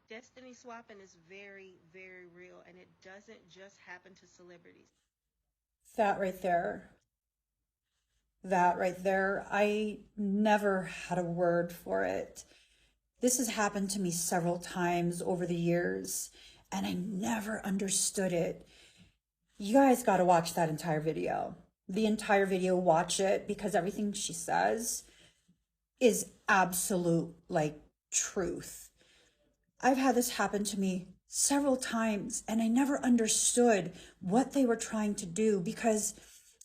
Destiny swapping is very, very real, and it doesn't just happen to celebrities. That right there. That right there. I never had a word for it. This has happened to me several times over the years, and I never understood it. You guys got to watch that entire video. The entire video, watch it because everything she says is absolute like truth. I've had this happen to me several times and I never understood what they were trying to do because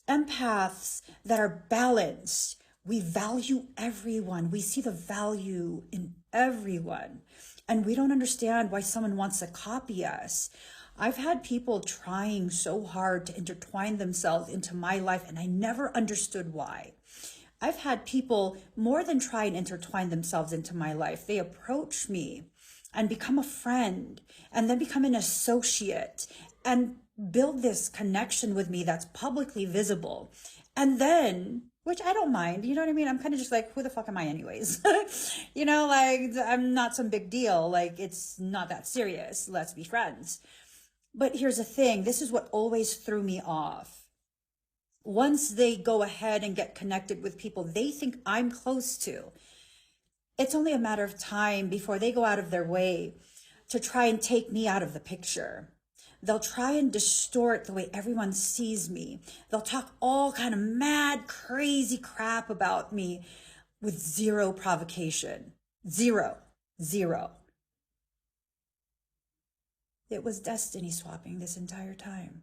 empaths that are balanced, we value everyone. We see the value in everyone. And we don't understand why someone wants to copy us. I've had people trying so hard to intertwine themselves into my life, and I never understood why. I've had people more than try and intertwine themselves into my life. They approach me and become a friend and then become an associate and build this connection with me that's publicly visible. And then, which I don't mind, you know what I mean? I'm kind of just like, who the fuck am I anyways? Like I'm not some big deal. Like it's not that serious. Let's be friends. But here's the thing. This is what always threw me off. Once they go ahead and get connected with people they think I'm close to, it's only a matter of time before they go out of their way to try and take me out of the picture. They'll try and distort the way everyone sees me. They'll talk all kind of mad, crazy crap about me with zero provocation. Zero. Zero. It was destiny swapping this entire time.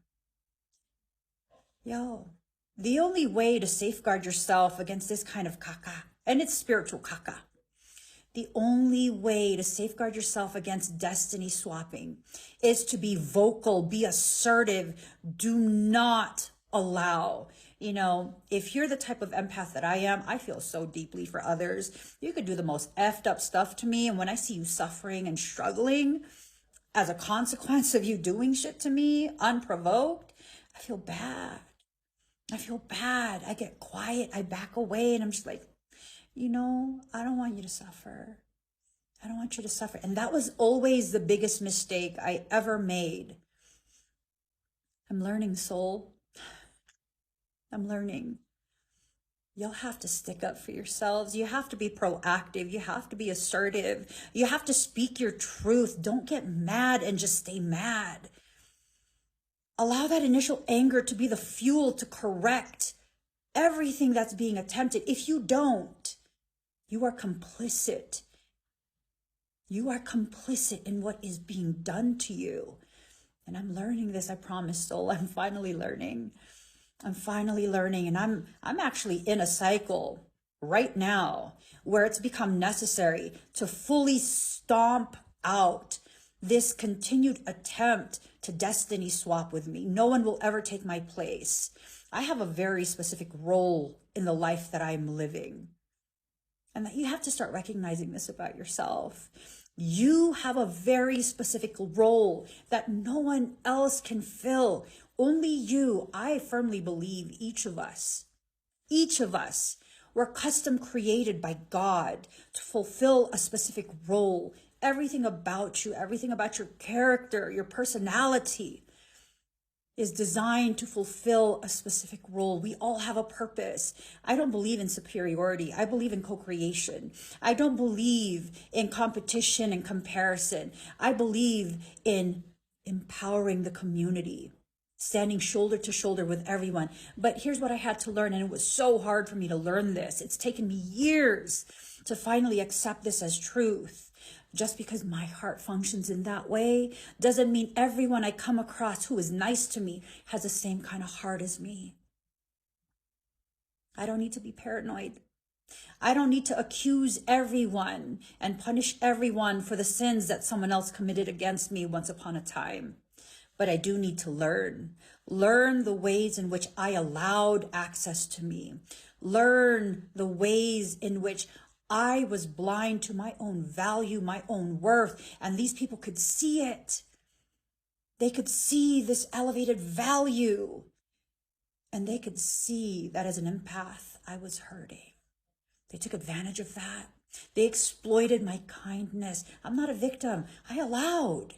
Yo, the only way to safeguard yourself against this kind of caca, and it's spiritual caca, the only way to safeguard yourself against destiny swapping is to be vocal, be assertive. Do not allow, if you're the type of empath that I am, I feel so deeply for others. You could do the most effed up stuff to me. And when I see you suffering and struggling as a consequence of you doing shit to me unprovoked, I feel bad. I feel bad. I get quiet. I back away and I'm just like, I don't want you to suffer. I don't want you to suffer. And that was always the biggest mistake I ever made. I'm learning, soul. I'm learning. You'll have to stick up for yourselves. You have to be proactive. You have to be assertive. You have to speak your truth. Don't get mad and just stay mad. Allow that initial anger to be the fuel to correct everything that's being attempted. If you don't, you are complicit. You are complicit in what is being done to you. And I'm learning this, I promise, soul. I'm finally learning. I'm finally learning. And I'm actually in a cycle right now where it's become necessary to fully stomp out this continued attempt to destiny swap with me. No one will ever take my place. I have a very specific role in the life that I'm living. And that you have to start recognizing this about yourself. You have a very specific role that no one else can fill. Only you. I firmly believe each of us were custom created by God to fulfill a specific role. Everything about you, everything about your character, your personality is designed to fulfill a specific role. We all have a purpose. I don't believe in superiority. I believe in co-creation. I don't believe in competition and comparison. I believe in empowering the community, standing shoulder to shoulder with everyone. But here's what I had to learn, and it was so hard for me to learn this. It's taken me years to finally accept this as truth. Just because my heart functions in that way doesn't mean everyone I come across who is nice to me has the same kind of heart as me. I don't need to be paranoid. I don't need to accuse everyone and punish everyone for the sins that someone else committed against me once upon a time. But I do need to learn the ways in which I allowed access to me, learn the ways in which I was blind to my own value, my own worth, and these people could see it. They could see this elevated value, and they could see that as an empath, I was hurting. They took advantage of that. They exploited my kindness. I'm not a victim. I allowed.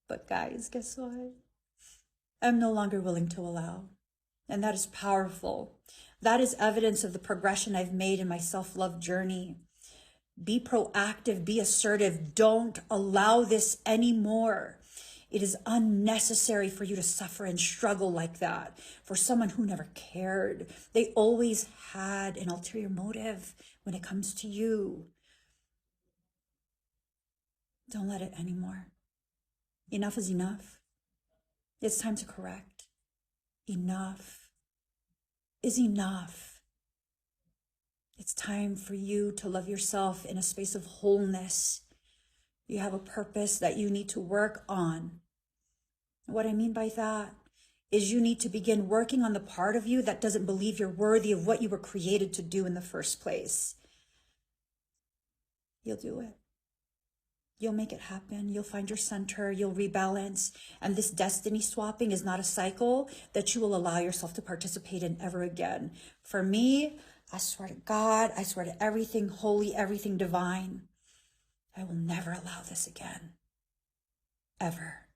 But guys, guess what? I'm no longer willing to allow. And that is powerful. That is evidence of the progression I've made in my self-love journey. Be proactive, be assertive. Don't allow this anymore. It is unnecessary for you to suffer and struggle like that for someone who never cared. They always had an ulterior motive when it comes to you. Don't let it anymore. Enough is enough. It's time to correct. Enough is enough. It's time for you to love yourself in a space of wholeness. You have a purpose that you need to work on. What I mean by that is you need to begin working on the part of you that doesn't believe you're worthy of what you were created to do in the first place. You'll do it. You'll make it happen. You'll find your center. You'll rebalance. And this destiny swapping is not a cycle that you will allow yourself to participate in ever again. For me, I swear to God, I swear to everything holy, everything divine, I will never allow this again. Ever.